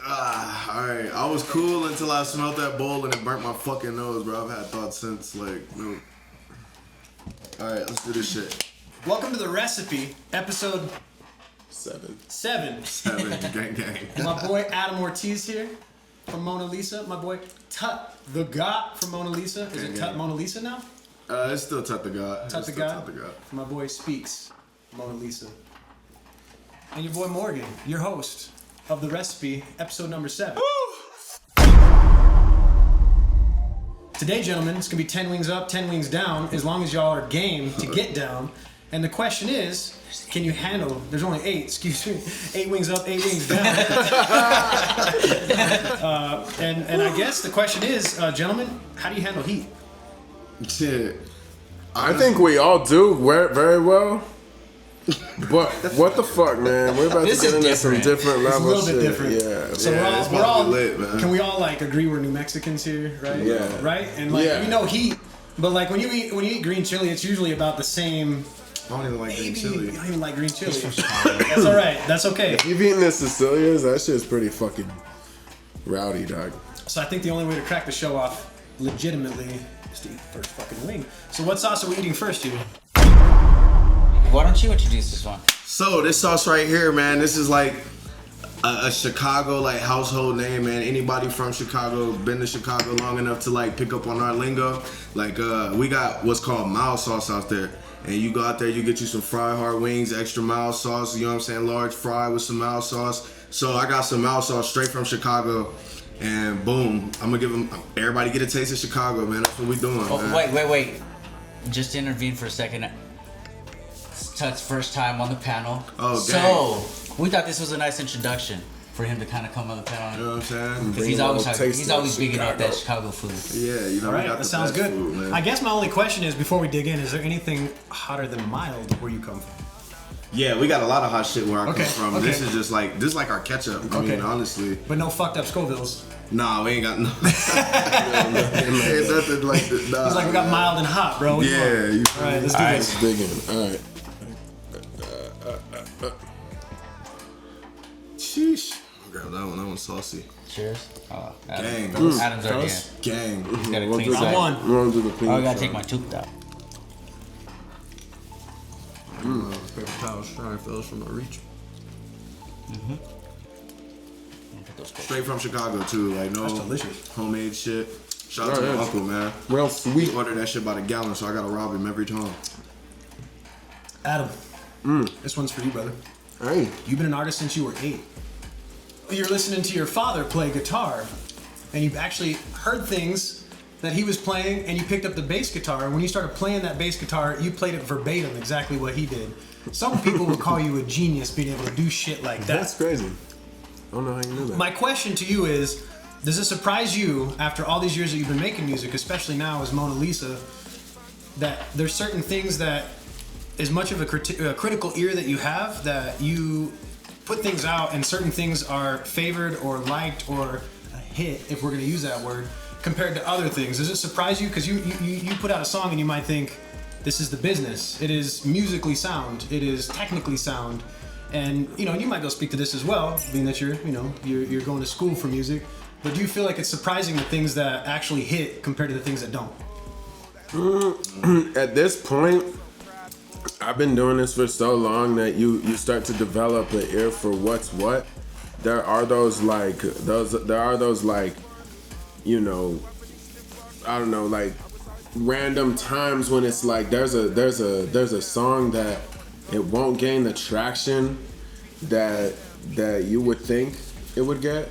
Alright. I was cool until I smelled that bowl and it burnt my fucking nose, bro. I've had thoughts since, like, no. Alright, let's do this shit. Welcome to The Recipe, episode 7. 7. Gang. My boy Adam Ortiz here from Mona Lisa. My boy Tut the God from Mona Lisa. Is it Tut Mona Lisa now? It's still Tut the God. Tut the God. My boy Speaks, Mona Lisa. And your boy Morgan, your host of The Recipe, episode number 7. Today, gentlemen, it's gonna be 10 wings up, 10 wings down, as long as y'all are game to get down. And the question is, can you handle, there's only 8, excuse me, 8 wings up, 8 wings down. And I guess the question is, gentlemen, how do you handle heat? Shit. I think we all do very well. But what the fuck, man? We're about to get into some different levels. It's a little bit different. Yeah. So we're all lit, man. Can we all like agree we're New Mexicans here, right? Yeah. Right? And like we know heat, but like when you eat green chili, it's usually about the same. I don't even like green chili. I don't even like green chili. That's all right. That's okay. If you've eaten the Sicilias, that shit's pretty fucking rowdy, dog. So I think the only way to crack the show off legitimately is to eat the first fucking wing. So what sauce are we eating first, here? Why don't you introduce this one? So this sauce right here, man, this is like a Chicago like household name, man. Anybody from Chicago, been to Chicago long enough to like pick up on our lingo. Like we got what's called mild sauce out there. And you go out there, you get you some fried hard wings, extra mild sauce, you know what I'm saying? Large fry with some mild sauce. So I got some mild sauce straight from Chicago. And boom, I'm gonna give them, everybody get a taste of Chicago, man. That's what we doing, man. Wait. Just to intervene for a second. It's Tut's first time on the panel. Oh, so dang. we thought this was a nice introduction for him to kind of come on the panel. You know what I'm saying? Because he's always big about that Chicago food. Yeah, you know. All right, we got that the sounds best good. food, man. I guess my only question is, before we dig in, is there anything hotter than mild where you come from? Yeah, we got a lot of hot shit where I come from. Okay. This is just like our ketchup. I mean, honestly. But no fucked up Scovilles. Nah, we ain't got no. Ain't nothing like that. Nah, He's like, we got mild and hot, bro. Yeah. All right, let's do this. Let's dig in. All right. Sheesh. Grab that one. That one's saucy. Cheers. Gang. Adam's already in. Gang. He's got a We'll clean do side. one. We're gonna do the clean Oh, I gotta side. take my tooth out. Paper towels, trying those from my reach. Straight from Chicago too, like no That's delicious. homemade shit. Shout out to my uncle, man. Real sweet. Order that shit by the gallon, so I gotta rob him every time. Adam, this one's for you, brother. Hey. You've been an artist since you were 8. You're listening to your father play guitar, and you've actually heard things that he was playing, and you picked up the bass guitar, and when you started playing that bass guitar, you played it verbatim, exactly what he did. Some people would call you a genius being able to do shit like that. That's crazy. I don't know how you knew that. My question to you is, does it surprise you, after all these years that you've been making music, especially now as Mona Lisa, that there's certain things that, as much of a critical ear that you have, that you put things out and certain things are favored or liked or a hit, if we're going to use that word, compared to other things? Does it surprise you? Because you put out a song and you might think, this is the business. It is musically sound. It is technically sound. And you might go speak to this as well, being that you're going to school for music. But do you feel like it's surprising the things that actually hit compared to the things that don't? At this point, I've been doing this for so long that you start to develop an ear for what's what. There are those I don't know, like random times when it's like there's a song that it won't gain the traction that you would think it would get,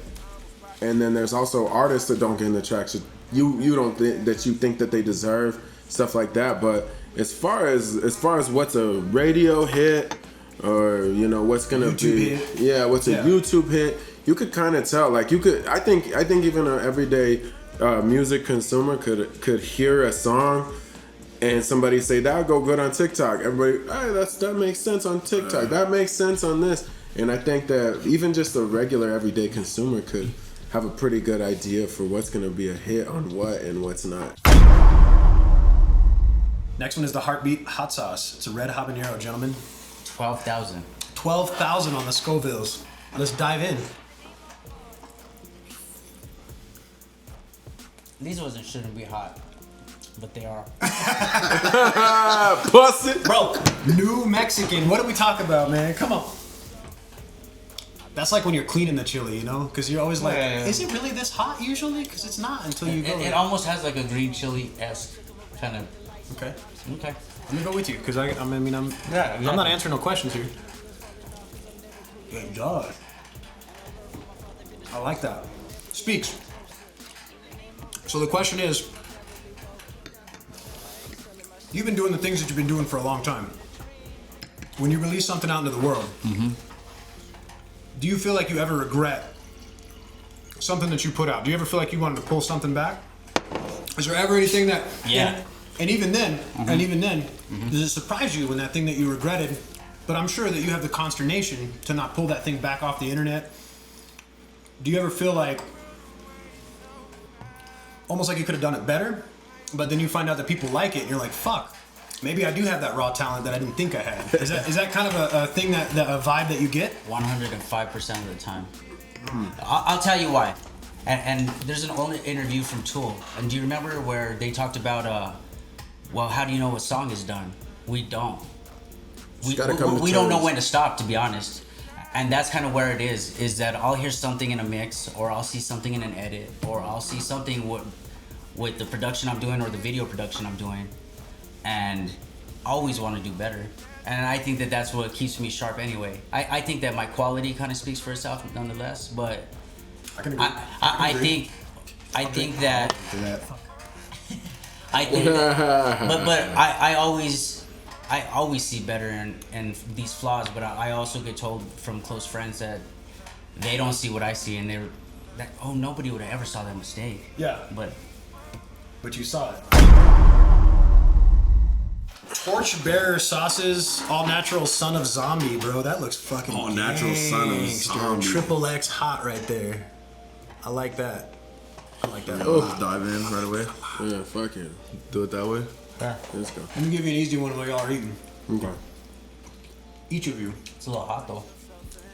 and then there's also artists that don't gain the traction you don't think that they deserve, stuff like that. But as far as what's a radio hit or what's gonna YouTube hit. What's a YouTube hit, you could kind of tell. Like I think even an everyday music consumer could hear a song and somebody say that'll go good on TikTok. Everybody, hey, that makes sense on TikTok. That makes sense on this. And I think that even just a regular everyday consumer could have a pretty good idea for what's going to be a hit on what and what's not. Next one is the Heartbeat Hot Sauce. It's a red habanero, gentlemen. 12,000. 12,000 on the Scovilles. Let's dive in. these ones shouldn't be hot, but they are. Pussy. Bro, New Mexican. What do we talk about, man? Come on. That's like when you're cleaning the chili, you know? Because you're always like, is it really this hot usually? Because it's not until you go. It almost has like a green chili-esque kind of. Okay. Okay. Let me go with you, because I'm not answering no questions here. Good dog. I like that. Speaks. So the question is, you've been doing the things that you've been doing for a long time. When you release something out into the world, do you feel like you ever regret something that you put out? Do you ever feel like you wanted to pull something back? Is there ever anything that... Yeah. And even then, does it surprise you when that thing that you regretted, but I'm sure that you have the consternation to not pull that thing back off the internet. Do you ever feel like, almost like you could have done it better, but then you find out that people like it and you're like, fuck, maybe I do have that raw talent that I didn't think I had. Is that kind of a thing that a vibe that you get? 105% of the time. I'll tell you why. And there's an old interview from Tool. And do you remember where they talked about, well, how do you know what song is done? We don't. We don't know when to stop, to be honest. And that's kind of where it is that I'll hear something in a mix, or I'll see something in an edit, or I'll see something with the production I'm doing or the video production I'm doing, and I always want to do better. And I think that that's what keeps me sharp anyway. I think that my quality kind of speaks for itself nonetheless, but I think that I always see better in these flaws, but I also get told from close friends that they don't see what I see, and they're like, oh, nobody would have ever saw that mistake. Yeah. But you saw it. Torchbearer Sauces, all natural son of zombie, bro. That looks fucking all natural son of zombie. Triple X hot right there. I like that. Let's dive in right away. Yeah, fuck it. Do it that way. yeah, Let's go. Let me give you an easy one while y'all are eating. Okay. Each of you. it's a little hot though.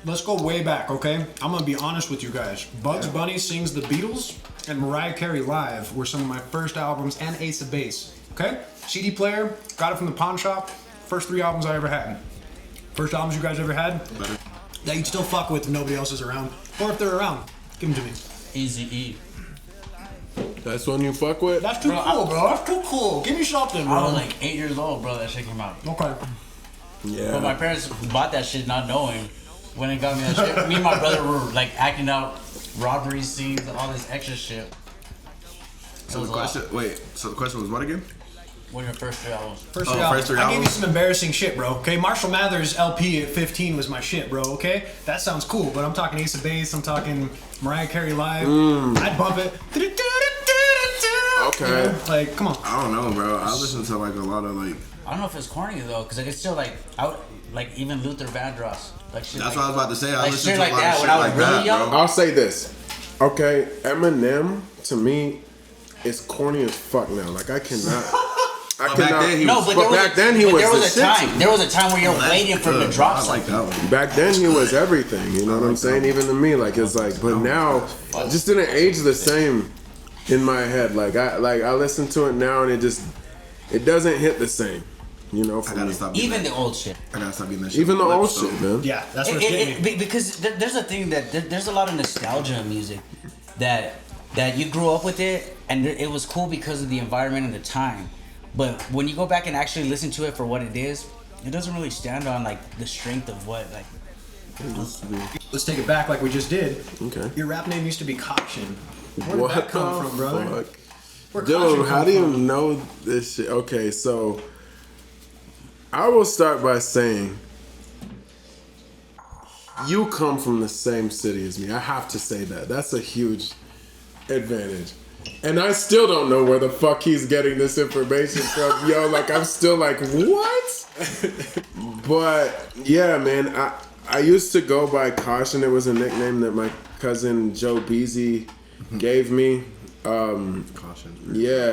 Let's go way back, okay? I'm gonna be honest with you guys. Bugs Bunny Sings the Beatles and Mariah Carey Live were some of my first albums, and Ace of Base, okay? CD player, got it from the pawn shop. First 3 albums I ever had. First albums you guys ever had? Better. That you'd still fuck with if nobody else is around. Or if they're around, give them to me. Easy E. That's one you fuck with? That's too cool, bro. That's too cool. Give me something, bro. I was like 8 years old, bro. That shit came out. Okay. Yeah. But my parents bought that shit not knowing when it got me that shit. Me and my brother were like acting out robbery scenes, all this extra shit. So the question was what again? What are your first 3 albums? First Oh, three albums. first 3 I gave you albums? some embarrassing shit, bro. Okay, Marshall Mathers LP at 15 was my shit, bro. Okay, that sounds cool, but I'm talking Ace of Base. I'm talking Mariah Carey Live. I'd bump it. Okay. You know, like, come on. I don't know, bro. I listen to like a lot of like. I don't know if it's corny though, because like it's still like like even Luther Vandross, like shit. That's like, what I was about to say. I like listen shit to a like lot that of when shit I was like really that, young. bro. I'll say this. Okay, Eminem to me is corny as fuck now. Like I cannot. Back then he was. But back then he was the shit. There was a time where you're waiting for him to drop I like something. that one. Back then he was everything. You know what I'm saying? Even to me, like it's like. But now, it just didn't age the same in my head. Like I listen to it now and it doesn't hit the same. You know, for I gotta me. stop. Even the old shit. I gotta stop getting that shit. Even the on my old lips, shit, though. man. Yeah, that's what's getting me. Because there's a thing that there's a lot of nostalgia in music that you grew up with it and it was cool because of the environment and the time. But when you go back and actually listen to it for what it is, it doesn't really stand on like the strength of what like. Let's take it back like we just did. Okay. Your rap name used to be Caution. Where did that come from, brother? Fuck? Where Caution Dude, how come do you from? know this shit? Okay, so I will start by saying you come from the same city as me. I have to say that. That's a huge advantage. And I still don't know where the fuck he's getting this information from. Yo, like I'm still like, what? But yeah, man, I used to go by Caution. It was a nickname that my cousin Joe Beasy gave me. Caution. Yeah,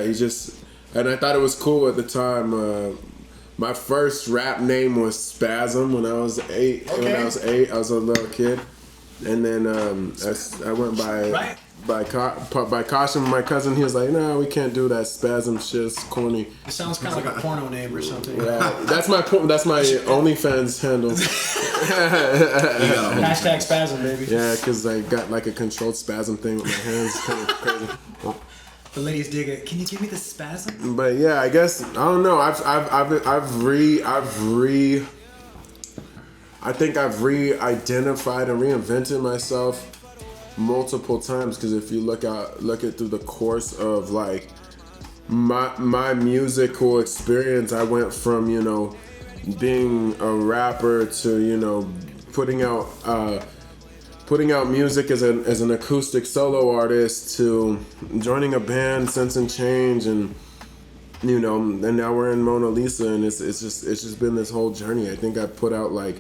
and I thought it was cool at the time. My first rap name was Spasm when I was 8. Okay. When I was 8, I was a little kid, and then I went by by caution, my cousin, he was like, "Nah, we can't do that spasm shit. It's corny." It sounds kind of like a porno name or something. Yeah, that's my OnlyFans handle. Hashtag spasm, baby. Yeah, because I got like a controlled spasm thing with my hands. It's kind of crazy. The ladies dig it. Can you give me the spasm? But yeah, I guess I don't know. I think I've re-identified and reinvented myself multiple times, because if you look it through the course of like my musical experience, I went from being a rapper to putting out music as an acoustic solo artist, to joining a band, Sense and Change, and and now we're in Mona Lisa, and it's just been this whole journey. I think I put out like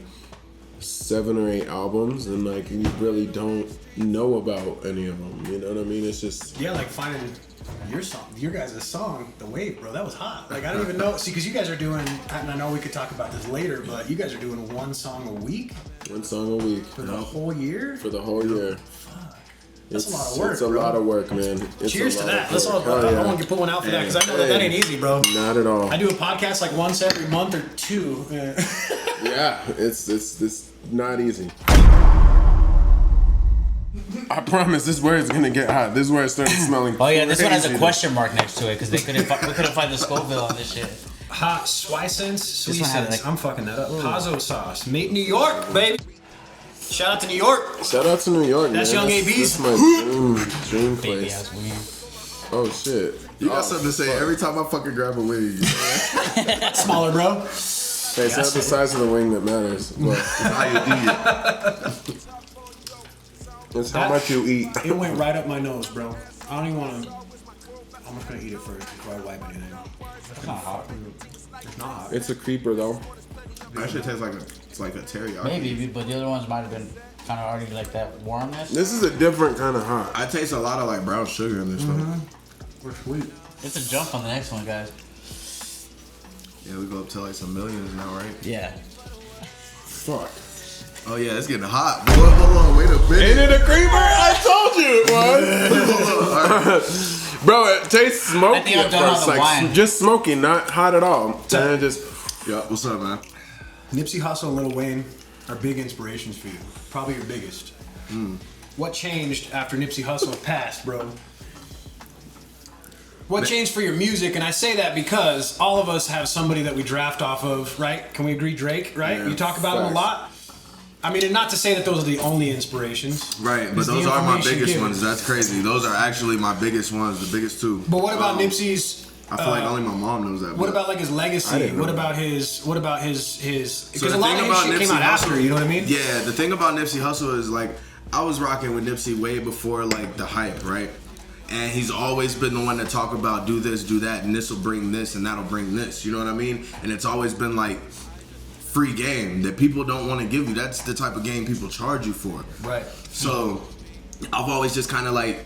7 or 8 albums, and like you really don't know about any of them. You know what I mean? It's just like finding your guys' song, The Wave, bro. That was hot. Like I don't even know. See, because you guys are doing, and I know we could talk about this later, but you guys are doing 1 song a week. 1 song a week For the whole year? For the whole year. Fuck. That's a lot of work, It's a lot of work, man. Cheers to that. Let's all. Oh, yeah. I want to put one out for that, because I know that ain't easy, bro. Not at all. I do a podcast like once every month or 2. Yeah, it's not easy. I promise, this is where it's gonna get hot. This is where it started smelling. Oh yeah, this one has a crazy. question mark next to it because we couldn't find the Scoville on this shit. Hot Swisens, This one had, Sweetsense. like- I'm fucking that up. Pazzo sauce, made in New York, baby. Shout out to New York. Shout out to New York, That's man. Young AB's. That's my dream Baby place. ass weed. Oh shit. You got something to say every time I fucking grab a wing. Smaller, bro. Hey, it's not the size of the wing that matters, but How you do it? it's how much you eat. It went right up my nose, bro. I don't even want to. I'm just gonna eat it first before I wipe anything. It's not hot. It's not hot. It's a creeper though. That shit tastes like a teriyaki. Maybe, but the other ones might have been kind of already like that warmness. This is a different kind of hot. I taste a lot of like brown sugar in this stuff. We're sweet. It's a jump on the next one, guys. Yeah, we go up to like some millions now, right? Yeah. Fuck. Oh yeah, it's getting hot. Boy, hold on, wait a minute. Ain't it a creeper? I told you it was. Bro, it tastes smoky I think I'm at done on first. the Like wine. just smoky, not hot at all. And it just Yeah, what's up, man? Nipsey Hussle and Lil Wayne are big inspirations for you. Probably your biggest. What changed after Nipsey Hussle passed, bro? What changed for your music? And I say that because all of us have somebody that we draft off of, right? Can we agree, Drake, right? Yeah, You talk about him a facts. lot. I mean, and not to say that those are the only inspirations. Right, but It's the those are my information biggest given. ones. That's crazy. Those are actually my biggest ones, the biggest 2. But what about Nipsey's? I feel like only my mom knows that. What but- about like his I legacy? didn't know What about that. his? What about his? So Because the a lot thing of his about shit came Nipsey out after. Hussle- You know what I mean? Yeah, the thing about Nipsey Hussle is like I was rocking with Nipsey way before like the hype, right? And he's always been the one to talk about do this, do that, and this will bring this, and that'll bring this. You know what I mean? And it's always been like free game that people don't want to give you. That's the type of game people charge you for. Right. So I've always just kind of like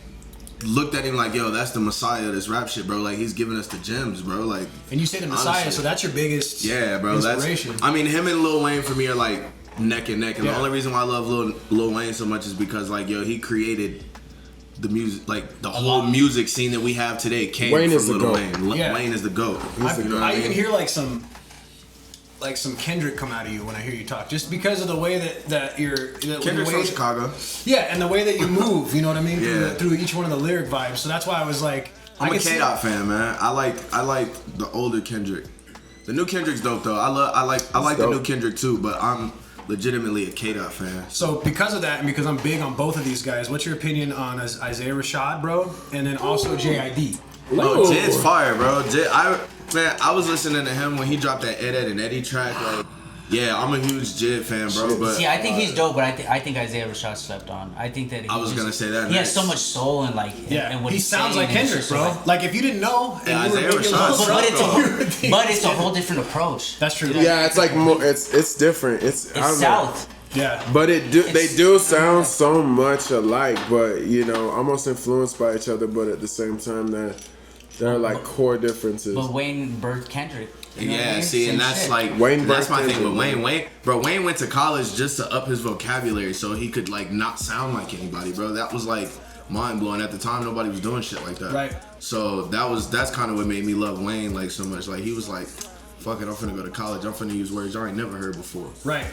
looked at him like, yo, that's the messiah of this rap shit, bro. Like he's giving us the gems, bro. Like, And you say the Messiah, honestly. so that's your biggest yeah, bro. inspiration. That's. I mean, him and Lil Wayne for me are like neck and neck. And Yeah. the only reason why I love Lil Wayne so much is because like, yo, he created the music, like the whole music scene that we have today came Wayne from is the Lil GOAT. Wayne. Yeah. Wayne is the GOAT. I You know what even mean? hear like some Kendrick come out of you when I hear you talk, just because of the way that Kendrick's the way from Chicago. Yeah, and the way that you move. You know what I mean? Yeah. Through each one of the lyric vibes. So that's why I was like, I'm a can see- K-Dot fan, man. I like the older Kendrick. The new Kendrick's dope though. I like the dope. new Kendrick too, but I'm legitimately a K-Dot fan. So because of that, and because I'm big on both of these guys, what's your opinion on Isaiah Rashad, bro, and then also JID? Oh, Jid's fire, bro. I was listening to him when he dropped that Ed and Eddie track. Like, yeah, I'm a huge Jid fan, bro. But See, I think he's dope, but I think Isaiah Rashad slept on. I think that I was gonna say that he has next. so much soul and like and what he he's sounds saying, like and it's Kendrick, just bro. like- Like if you didn't know, and Yeah, you were Isaiah making Rashad's little but drop, but it's a whole different approach. That's true. yeah, it's like more. It's different. It's I It's don't know. South. Yeah. But they do sound so much alike, but almost influenced by each other. But at the same time, there are like core differences. But Wayne birthed Kendrick. You know what I yeah, mean? see, and Same that's shit. like Wayne that's my birthed thing with Kendrick, Wayne. Wayne went to college just to up his vocabulary so he could like not sound like anybody, bro. That was like mind blowing. At the time, nobody was doing shit like that. Right. So that's kind of what made me love Wayne like so much. Like he was like, fuck it, I'm finna go to college. I'm finna use words I ain't never heard before. Right.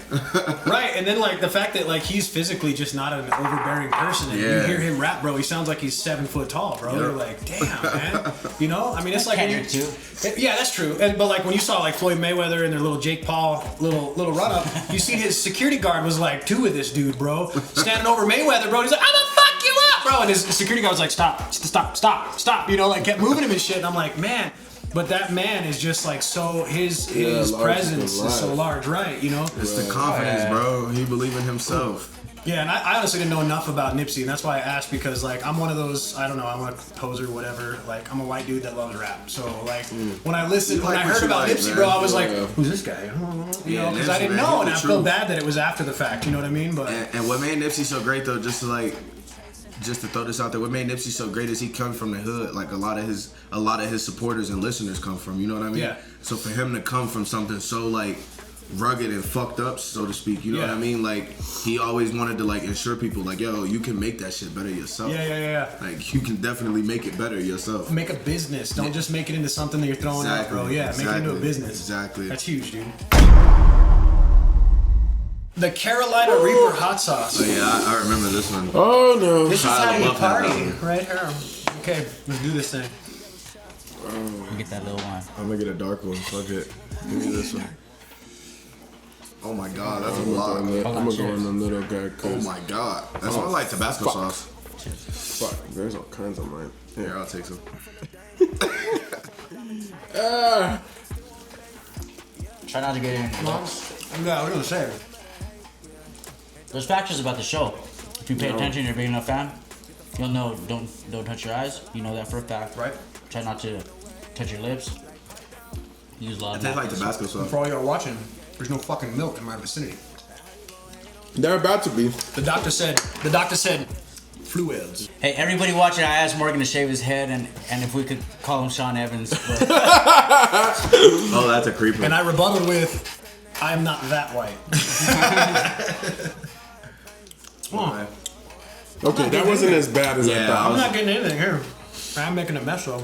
Right. And then like the fact that like he's physically just not an overbearing person. And you hear him rap, bro. He sounds like he's 7 foot tall, bro. You're like, damn, man. You know? I mean, it's like when you, too. Yeah, that's true. But like when you saw like Floyd Mayweather and their little Jake Paul little run up, you see his security guard was like two of this dude, bro, standing over Mayweather, bro. He's like, I'm gonna fuck you up, bro. And his security guard was like, stop. You know, like kept moving him and shit. And I'm like, man. But that man is just like so his presence is so large, right? You know, it's the confidence, bro. He believe in himself. Yeah, and I honestly didn't know enough about Nipsey, and that's why I asked, because like I'm one of those, I don't know, I'm a poser, whatever. Like I'm a white dude that loves rap, so like when I heard about Nipsey, man, bro, I was like, who's this guy? You know, because I didn't know, and I feel bad that it was after the fact. You know what I mean? But and what made Nipsey so great though, just to throw this out there, what made Nipsey so great is he comes from the hood. Like a lot of his supporters and listeners come from. You know what I mean? Yeah. So for him to come from something so like rugged and fucked up, so to speak, you know what I mean? Like he always wanted to like ensure people like, yo, you can make that shit better yourself. Yeah. Like you can definitely make it better yourself. Make a business. Don't just make it into something that you're throwing out, bro. Yeah, make it into a business. Exactly. That's huge, dude. The Carolina Reaper hot sauce. Oh yeah, I remember this one. Oh no. This is how you love party, that right here. Okay, let's do this thing. Get that little one. I'm gonna get a dark one. Fuck it. Give me this one. Oh my god, that's a lot. I'm gonna go in the middle guy. Oh my god, that smells like Tabasco sauce. Fuck, there's all kinds of mine. Here, I'll take some. Try not to get in. Yeah, we're gonna say. There's factors about the show. If you pay attention, you're a big enough fan, you'll know. Don't touch your eyes. You know that for a fact. Right. Try not to touch your lips. Use a lot It of tastes like napkins. Tabasco sauce. For all y'all watching, there's no fucking milk in my vicinity. They're about to be. The doctor said fluids. Hey, everybody watching, I asked Morgan to shave his head and if we could call him Sean Evans. But Oh, that's a creeper. And I rebutted with, I'm not that white. Okay, that wasn't as bad as I Yeah, thought. I'm not getting anything here. I'm making a mess though.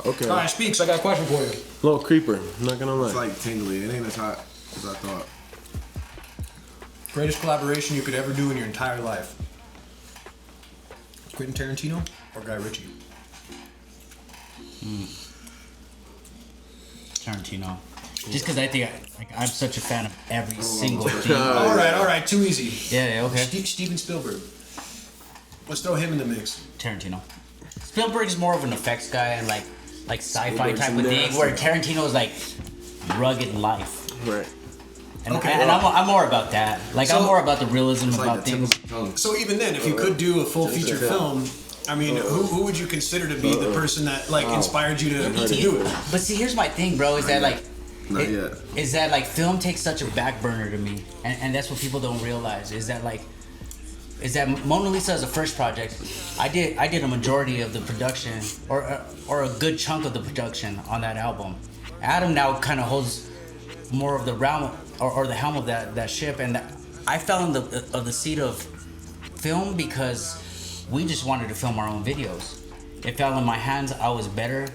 Okay. All right, Speaks, I got a question for you. Little creeper, I'm not gonna lie. It's like tingly. It ain't as hot as I thought. Greatest collaboration you could ever do in your entire life? Quentin Tarantino or Guy Ritchie? Tarantino. Just because I think I'm such a fan of every single thing. All right, too easy. Yeah, okay. Steven Spielberg. Let's throw him in the mix. Tarantino. Spielberg is more of an effects guy and like sci-fi Spielberg's type of thing, nasty. where Tarantino is like rugged life. Right. And, Okay, and well- I'm more about that. Like I'm So- more about the realism It's like about the tip things. of the tongue. So even then, if you could do a full feature film, I mean, who would you consider to be the person that like inspired you to do it? But see, here's my thing, bro. Is that like Not yet. is that like film takes such a back burner to me, and that's what people don't realize. Is that Mona Lisa is a first project. I did a majority of the production, or a good chunk of the production on that album. Adam now kind of holds more of the realm or the helm of that ship, and I fell in the seat of film because we just wanted to film our own videos. It fell in my hands. I was better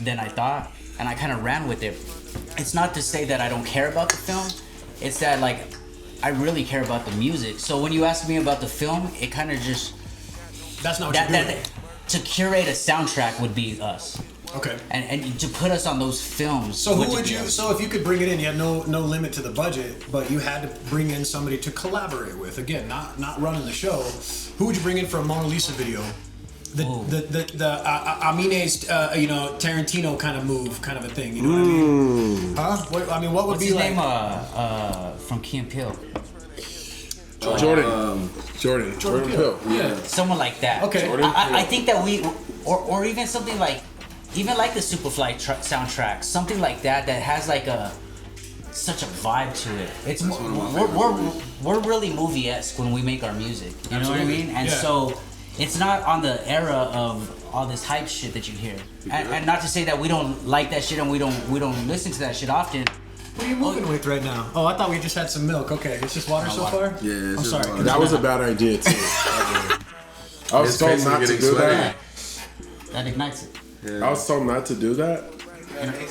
than I thought, and I kind of ran with it. It's not to say that I don't care about the film. It's that like I really care about the music. So when you ask me about the film, it kind of just That's not what you're doing. to curate a soundtrack would be us, Okay. and to put us on those films. So who would be you? us. So if you could bring it in, you had no limit to the budget, but you had to bring in somebody to collaborate with. Again, not running the show. Who would you bring in for a Mona Lisa video? The Amine's Tarantino kind of move, kind of a thing. You know what I mean? Huh? What would What's be his like? name? From Key and Peele. Jordan Peele. Yeah. Someone like that. Okay. I think that we, or even something like, even like the Superfly soundtrack, something like that has like such a vibe to it. It's we're really movie-esque when we make our music. You know what I mean? And so it's not on the era of all this hype shit that you hear. And not to say that we don't like that shit and we don't listen to that shit often. What are you moving with right now? Oh, I thought we just had some milk. Okay, it's just water so far? Yeah, it's I'm just sorry. water. That was a bad idea too. I was His told face is not to getting do sweaty. that. That ignites it. I was told not to do that,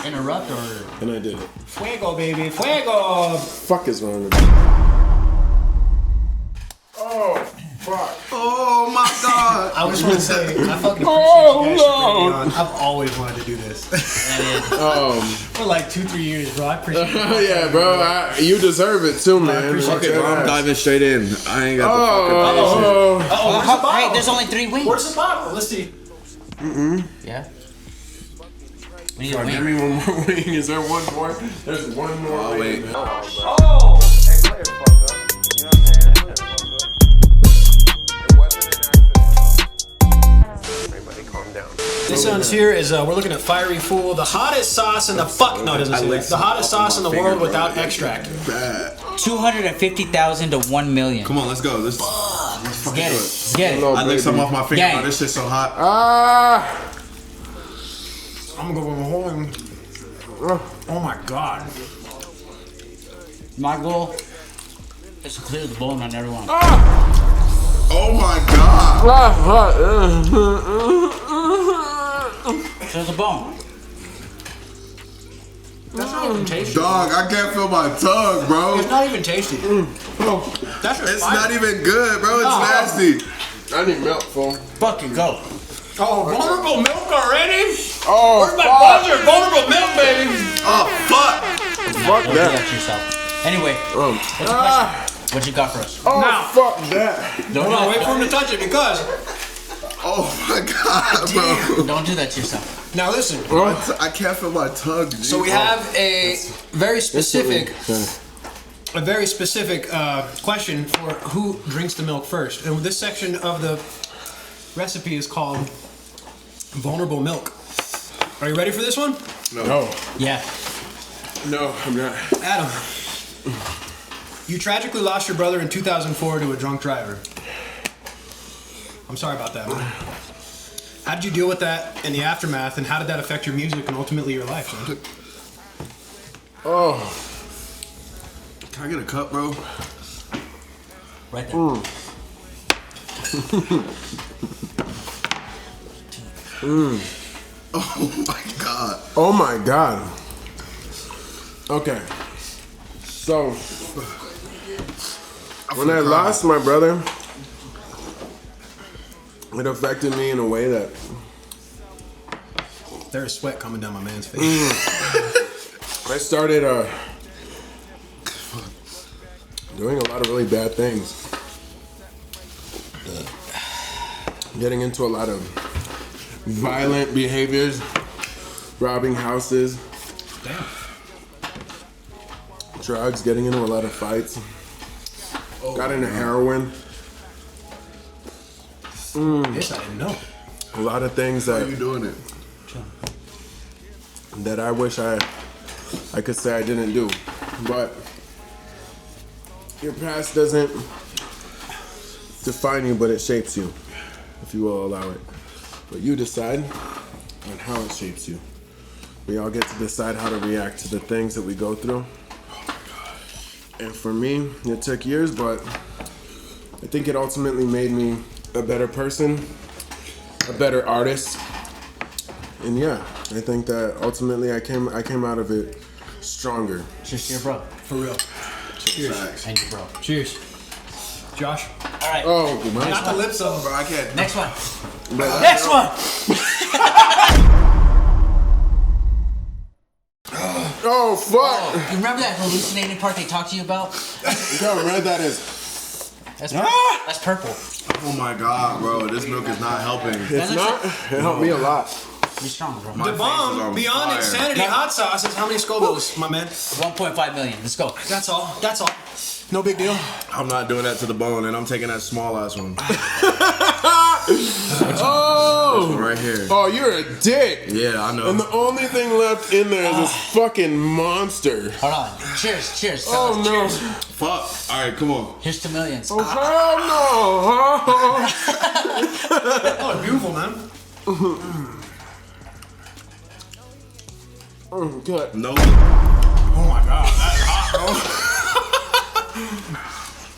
Interrupt or and I did it. Fuego, baby, fuego. Fuck is wrong with me? Oh, fuck. Oh my god. I just want to say, I fucking appreciate you guys for bringing me on. I've always wanted to do this. For like 2-3 years, bro. I appreciate it. Yeah, bro. You deserve it too, man. appreciate Fuck it, it, Bro, I'm man. diving straight in. I ain't got Oh, Uh-oh, where's the bottle? hey, there's only 3 wings. Where's the bottle? Let's see. Yeah. We need a give wing. me one more wing. Is there one more? There's one more Oh, wing. wait. man. Oh! Hey, play it fuck up. You know what I'm saying? Play it fuck up. It wasn't an accident. Everybody calm down. This one's here is, we're looking at Fiery Fool, the hottest sauce in the fuck. No, it doesn't say that. The hottest sauce in the world without extract. Bad. 250,000 to 1 million. Come on, let's go. Let's fucking Get it. do Let's get it. No. I licked some off my finger. Gang. Bro. This shit's so hot. Ah. I'm gonna go with a whole one. Oh my god. My goal is to clear the bone on everyone. Oh my god. Clear the bone. That's not even tasty. Dog, I can't feel my tongue, bro. It's not even tasty. That's just It's fire. not even good, bro. It's No. nasty. I need milk, fool. Fucking go. Oh, vulnerable milk already? Oh, Where's my fuck. buzzer? Vulnerable milk, baby. Oh fuck. Fuck Don't do that. that to yourself. Anyway, what's your question? What you got for us? Oh, Now. fuck that. Don't Hold on, do wait that. for him to touch it because. Oh my god, bro. Don't do that to yourself. Now listen. I can't feel my tongue. G. So we have a very specific, question for who drinks the milk first. And this section of the recipe is called vulnerable milk. Are you ready for this one? No. Yeah. No, I'm not. Adam, you tragically lost your brother in 2004 to a drunk driver. I'm sorry about that, man. How did you deal with that in the aftermath, and how did that affect your music and ultimately your life, man? Oh. Can I get a cup, bro? Right there. Oh my god. Oh my god. Okay. So, when I lost my brother, it affected me in a way that There's sweat coming down my man's face. I started doing a lot of really bad things. Getting into a lot of violent behaviors, robbing houses, Damn. drugs, getting into a lot of fights. Got into heroin. This I didn't know. A lot of things How are you doing it? that I wish I could say I didn't do. But your past doesn't define you, but it shapes you, if you will allow it. But you decide on how it shapes you. We all get to decide how to react to the things that we go through. And for me, it took years, but I think it ultimately made me a better person, a better artist. And yeah, I think that ultimately I came out of it stronger. Cheers to your bro. For real. Facts. And your bro. Cheers. Josh. All right. Oh, my. Not the lips though. Bro, I can't. Next one. Next one. Oh, fuck! You remember that hallucinating part they talked to you about? You know how red that is. That's purple. Oh my god, bro. This milk is not helping. It's not. It helped me a lot. Be strong, bro. My The face is bomb on beyond fire. insanity hot sauce is how many Scovilles, my man? 1.5 million. Let's go. That's all. That's all. No big deal. I'm not doing that to the bone, and I'm taking that small ass one. Oh! Right here. Oh, you're a dick! Yeah, I know. And the only thing left in there is this fucking monster. Hold on. Cheers. Cheers. Oh fellas. no. Cheers. Fuck. Alright, come on. Here's to millions. Oh hell no! Oh, beautiful, man. Oh, good. No. Oh my god, that's hot,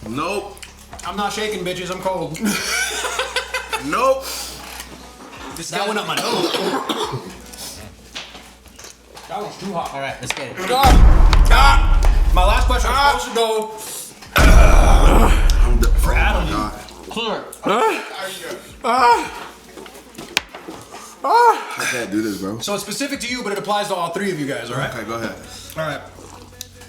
Nope. bro. I'm not shaking, bitches. I'm cold. Nope. That went up my nose. That was too hot. All right, let's get it. My last question was supposed to go for Adam. Clear. I can't do this, bro. So it's specific to you, but it applies to all three of you guys, all right? Okay, go ahead. All right.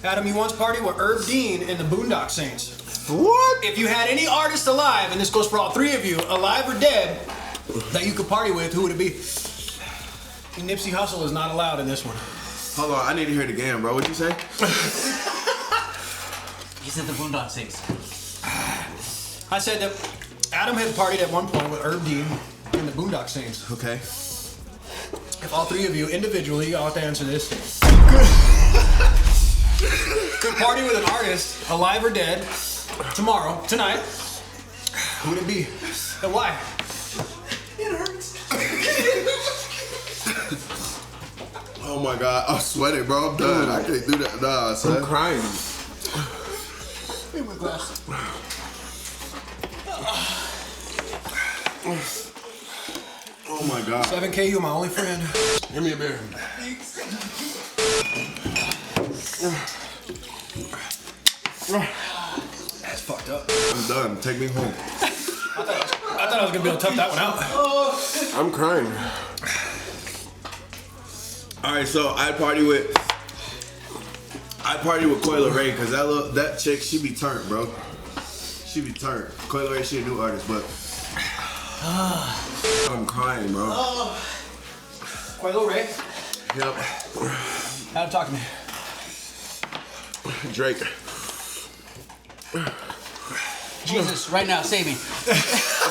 Adam, you once partied with Herb Dean and the Boondock Saints. What? If you had any artist alive, and this goes for all three of you, alive or dead, that you could party with, who would it be? Nipsey Hussle is not allowed in this one. Hold on, I need to hear it again, bro. What'd you say? He said the Boondock Saints. I said that Adam had partied at one point with Herb Dean and the Boondock Saints. Okay. If all three of you individually, I'll have to answer this, could party with an artist, alive or dead, tomorrow, tonight, who would it be? And why? It hurts. Oh my God, I'm sweating, bro. I'm done. I can't do that. Nah, son. I'm crying. In my glass. Oh my God. 7K, you my only friend. Give me a beer. That's fucked up. I'm done. Take me home. I thought I was gonna be able to tough that one out. I'm crying. All right, so I party with Coyle Ray because that chick, she be turned, bro. She be turned. Coyle Ray, she a new artist, but I'm crying, bro. Quavo Ray, Yep. Adam, talk to me. Drake. Jesus, right now, save me. I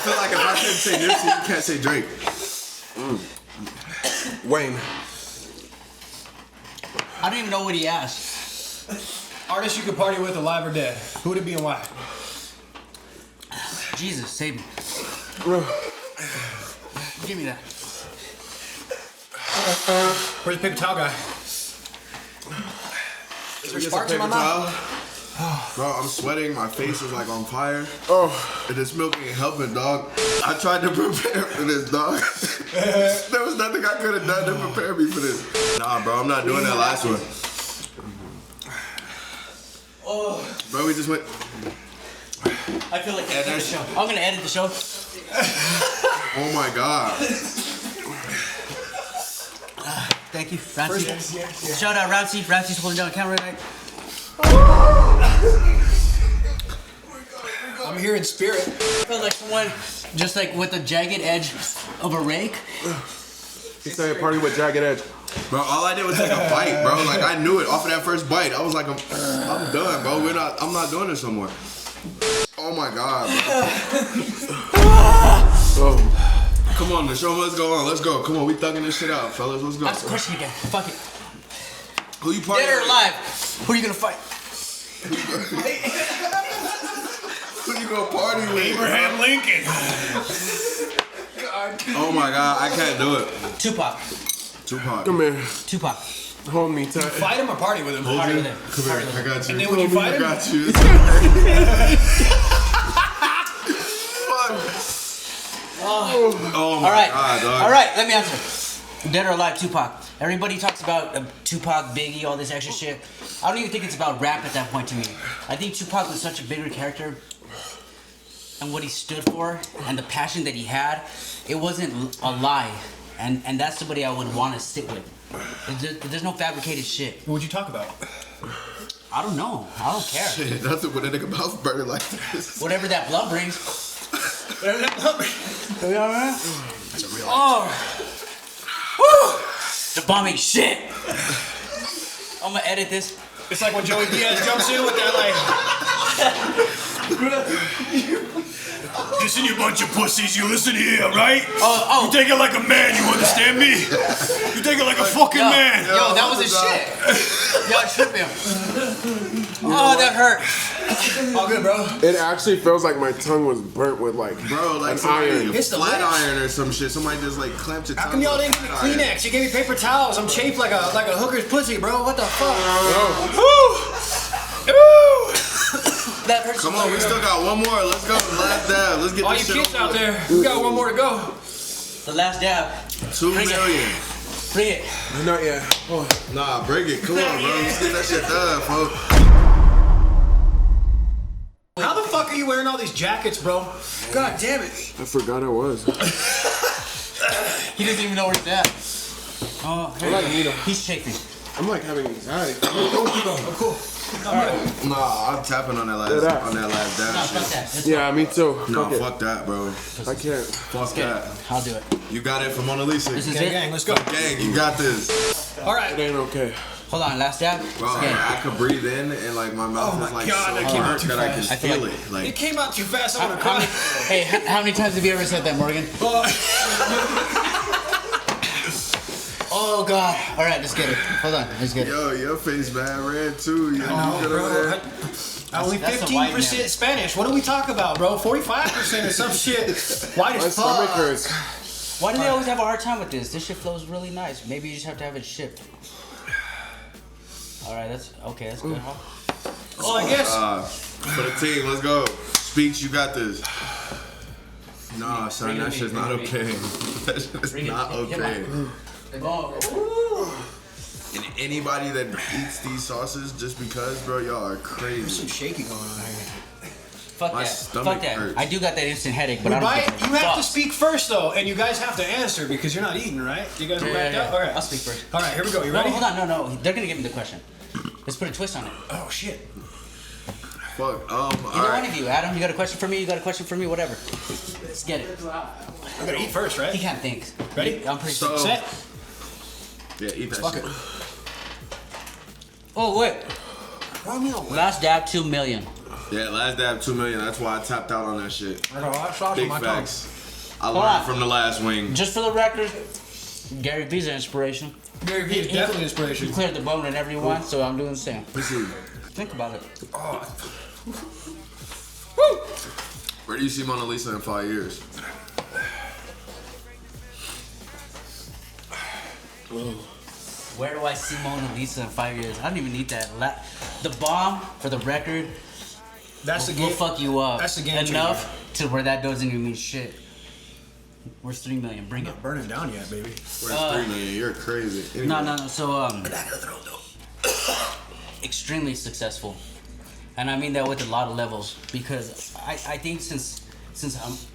feel like if I can't say Nipsey, you can't say Drake. Wayne. I don't even know what he asked. Artist you could party with, alive or dead. Who would it be and why? Jesus, save me. Give me that. Where's the paper towel guy? Is there sparks in my Paper mouth? towel? Bro, I'm sweating. My face is like on fire. Oh, And this milk ain't helping, dog. I tried to prepare for this, dog. There was nothing I could have done to prepare me for this. Nah, bro, I'm not doing that last one. Bro, we just went. I feel like editing the show. I'm gonna edit the show. Oh my God. Thank you, Rancy. Shout out Rancy. Rancy's holding down the camera tonight. I'm here in spirit. I feel like someone just like with the jagged edge of a rake. he said a party with Jagged Edge. Bro, all I did was take a bite, bro. Like I knew it off of that first bite. I was like, I'm done, bro. I'm not doing this no more. Oh my God, bro. Oh. Come on, the show must go on. Let's go. Come on, we thugging this shit out, fellas. Let's go. Ask the question again. Fuck it. Who you partying Dead or with? alive? Who are you gonna fight? Who you gonna party with? Abraham Lincoln. Oh my God, I can't do it. Tupac. Tupac. Come here. Tupac. Hold me tight. Fight him or party with him? Party with him. Come here, I got you. And then when you fight I him? got you. Oh my All right. God, dog. All right. Let me answer. Dead or alive, Tupac. Everybody talks about Tupac, Biggie, all this extra shit. I don't even think it's about rap at that point to me. I think Tupac was such a bigger character, and what he stood for, and the passion that he had, it wasn't a lie, and that's somebody I would want to sit with. There's no fabricated shit. What'd you talk about? I don't know. I don't care. Shit, nothing with a nigga mouth burning like this. Whatever that blood brings. Whatever that blood brings. That's a real. Oh. Woo! The bomb ain't shit. I'm gonna edit this. It's like when Joey Diaz jumps in with that like. Listen, you bunch of pussies, you listen here, right? Oh. You take it like a man, you understand me? You take it like a fucking man. Yo, that was a shit. Y'all tripping. Oh, that hurt. All good, bro. It actually feels like my tongue was burnt with like Bro, like an somebody iron. It's the flat lips. iron or some shit. Somebody just like clamped your tongue. How come y'all with a didn't give me flat iron. Kleenex? You gave me paper towels. I'm chafed like a hooker's pussy, bro. What the fuck? That hurts. Come on, we still got one more. Let's go. Last dab. Let's get All you this shit kids over out with. there, we got one more to go. The last dab. 2 million. Bring it. Not yet. Oh. Nah, bring it. Come on, bro. Let's get that shit done, folks. How the fuck are you wearing all these jackets, bro? God damn it. I forgot I was. He doesn't even know where he's at. Oh, here like, you you know. go. He's shaking. I'm like having anxiety. Oh, cool. Nah, I'm tapping on that last that. dab No, fuck shit. that. Let's Yeah, me too. No, Fuck it. fuck that, bro. I can't. Fuck that. I'll do it. You got it from Mona Lisa. This is Gang, it. gang, let's go. Gang, you got this. All It right. ain't okay. Hold on, last dab. Bro, Okay. I could breathe in and like my mouth Oh my is like God, that so came out hurt too that I can fast. I feel feel like- it. It Like, came out too fast. I want to How cry. many, hey, how many times have you ever said that, Morgan? Oh God! All right, let's get it. Hold on, let's get it. yo, your face bad red too. Yo, Oh, you bro. could Only That's the white 15% man. Spanish. What do we talk about, bro? 45% or some shit. White My as stomach fuck. hurts. Why do they always have a hard time with this? This shit flows really nice. Maybe you just have to have it shipped. All right, that's okay. That's good, huh? Well, I guess. for the team, let's go. Speech, you got this. Nah, son, Bring it that to shit's me, not bring it to okay. That shit's Bring it not to me. Come okay. Oh, And anybody that eats these sauces just because, bro, y'all are There's crazy. some shaky going on here. fuck My that. stomach Fuck that. hurts. I do got that instant headache, but I don't. But give a you have fuck. to speak first, though, and you guys have to answer because you're not eating, right? You guys are wrapped up? All right. I'll speak first. All right, here we go. You No, ready? hold on. No. They're gonna give me the question. Let's put a twist on it. Oh, shit. Fuck. Either one Alright. of you, Adam. You got a question for me? You got a question for me? Whatever. Let's get it. I gotta eat first, right? He can't think. Ready? I'm pretty So- sure. Set. Yeah, eat that Fuck shit. it. Oh wait. Romeo. Last dab 2 million. Yeah, last dab 2 million. That's why I tapped out on that shit. I got a lot of sauce Big on my tongue. facts. I on. learned from the last wing. Just for the record, Gary V's an inspiration. Gary Vee is definitely You inspiration. cleared the bone whenever you want, so I'm doing the same. Let's see. Think about it. Where do you see Mona Lisa in 5 years? Where do I see Mona Lisa in 5 years? I don't even need that. The bomb, for the record, That's the will game. fuck you up That's the game enough to where that doesn't even mean shit. Where's 3 million? Bring it. Not burning down yet, baby. Where's 3 million? You're crazy. Anyway. No. So extremely successful, and I mean that with a lot of levels because I think since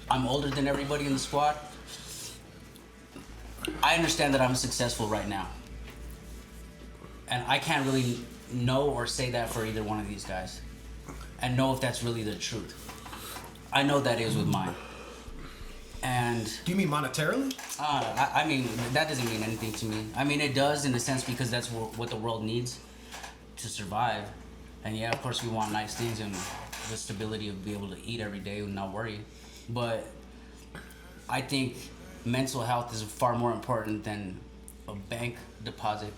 I'm older than everybody in the squad, I understand that I'm successful right now, and I can't really know or say that for either one of these guys, and know if that's really the truth. I know that is with mine, and. Do you mean monetarily? I mean, that doesn't mean anything to me. I mean, it does in a sense because that's what the world needs to survive. And yeah, of course, we want nice things and the stability of being able to eat every day and not worry. But I think mental health is far more important than a bank deposit.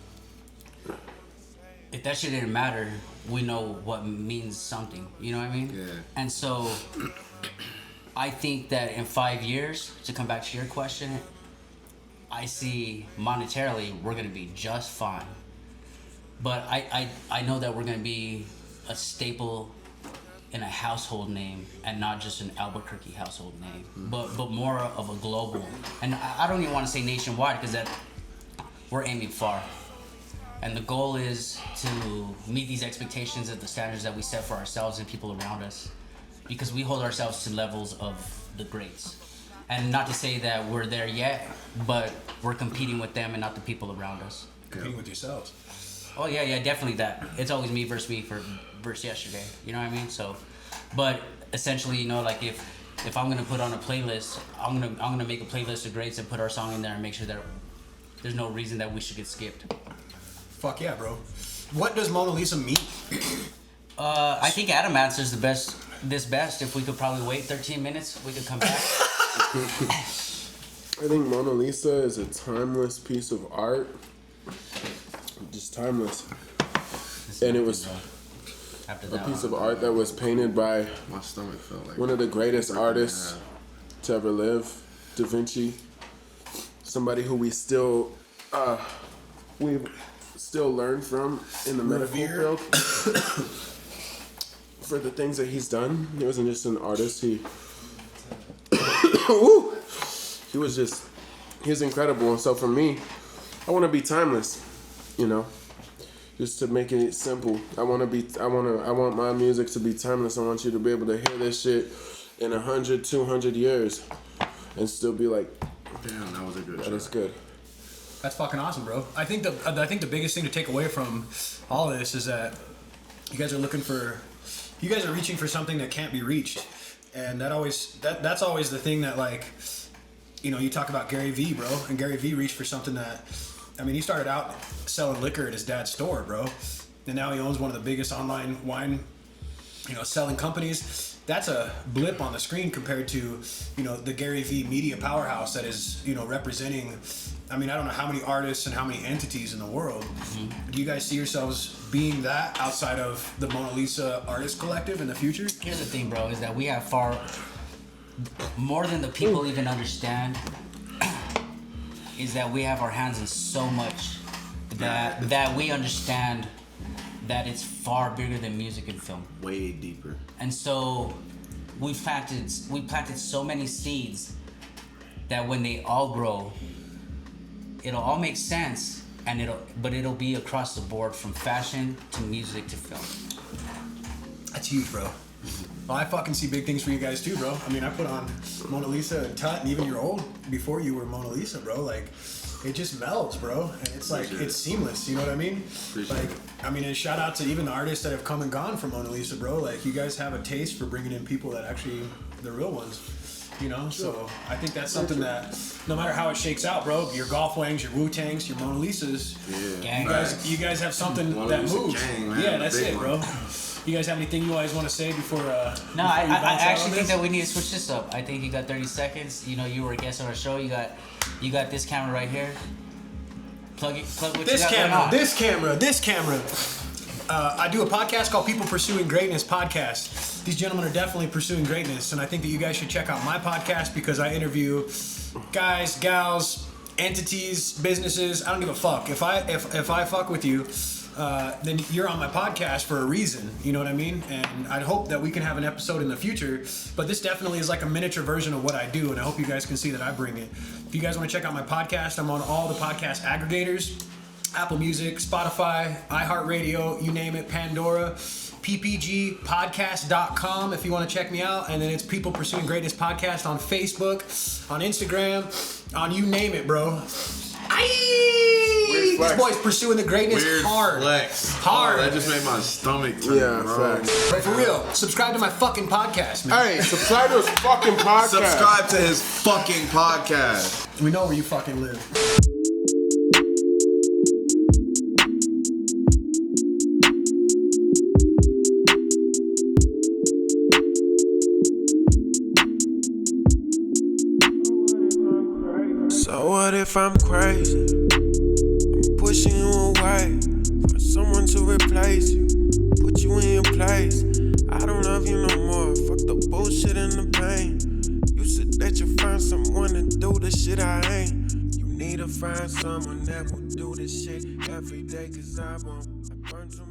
If that shit didn't matter, we know what means something. You know what I mean? Yeah. And so I think that in 5 years, to come back to your question, I see monetarily we're gonna be just fine. But I know that we're gonna be a staple in a household name and not just an Albuquerque household name, but more of a global. And I don't even want to say nationwide because that we're aiming far. And the goal is to meet these expectations at the standards that we set for ourselves and people around us, because we hold ourselves to levels of the greats. And not to say that we're there yet, but we're competing with them and not the people around us. Competing with yourselves. Oh yeah, definitely that. It's always me versus yesterday. You know what I mean? So, but essentially, you know, like if I'm gonna put on a playlist, I'm gonna make a playlist of greats and put our song in there and make sure that there's no reason that we should get skipped. Fuck yeah, bro. What does Mona Lisa mean? I think Adam answers best. If we could probably wait 13 minutes, we could come back. I think Mona Lisa is a timeless piece of art. Just timeless. And it was After a that piece one. of art that was painted by My stomach felt like one of the greatest artists to ever live, Da Vinci. Somebody who we still learn from in the medical field. for the things that he's done. He wasn't just an artist. He was incredible. And so for me, I want to be timeless, you know, just to make it simple. I want my music to be timeless. I want you to be able to hear this shit in 100, 200 years and still be like, damn, that was a good that shot. is good. That's fucking awesome, bro. I think the biggest thing to take away from all of this is that you guys are reaching for something that can't be reached. And that's always the thing that, like, you know, you talk about Gary Vee, bro, and Gary Vee reached for something that, I mean, he started out selling liquor at his dad's store, bro, and now he owns one of the biggest online wine, you know, selling companies. That's a blip on the screen compared to, you know, the Gary Vee media powerhouse that is, you know, representing, I mean, I don't know how many artists and how many entities in the world. Mm-hmm. Do you guys see yourselves being that outside of the Mona Lisa Artist Collective in the future? Here's the thing, bro, is that we have far more than the people even understand, is that we have our hands in so much that we understand that it's far bigger than music and film. Way deeper. And so we planted so many seeds that when they all grow, it'll all make sense, and it'll be across the board from fashion to music to film. That's huge, bro. Well, I fucking see big things for you guys too, bro. I mean, I put on Mona Lisa and Tut, and even your old before you were Mona Lisa, bro. Like, it just melds, bro. And it's like, it's seamless, you know what I mean? Like, I mean, and shout out to even the artists that have come and gone from Mona Lisa, bro. Like, you guys have a taste for bringing in people that actually, the real ones, you know? So I think that's something that, no matter how it shakes out, bro, your Golf Wangs, your Wu-Tangs, your Mona Lisas, you guys have something Mona that Lisa moves. gang, man, Yeah, that's it, one. bro. You guys have anything you guys want to say before? No, I actually think that we need to switch this up. I think you got 30 seconds. You know, you were a guest on our show. You got this camera right here. Plug what This you got camera, going on. this camera. I do a podcast called People Pursuing Greatness Podcast. These gentlemen are definitely pursuing greatness, and I think that you guys should check out my podcast because I interview guys, gals, entities, businesses. I don't give a fuck. If I fuck with you, then you're on my podcast for a reason, you know what I mean? And I hope that we can have an episode in the future, but this definitely is like a miniature version of what I do, and I hope you guys can see that I bring it. If you guys want to check out my podcast, I'm on all the podcast aggregators, Apple Music, Spotify, iHeartRadio, you name it, Pandora, ppgpodcast.com if you want to check me out, and then it's People Pursuing Greatness Podcast on Facebook, on Instagram, on you name it, bro. This boy's pursuing the greatness hard. Hard. Oh, that just made my stomach turn, bro. Facts. But for real, subscribe to my fucking podcast, man. Hey, subscribe to his fucking podcast. Subscribe to his fucking podcast. We know where you fucking live. So what if I'm crazy? I'm pushing you away for someone to replace you, put you in your place. I don't love you no more. Fuck the bullshit and the pain. You said that you find someone to do the shit I ain't. You need to find someone that will do this shit every day, 'cause I won't. I burn too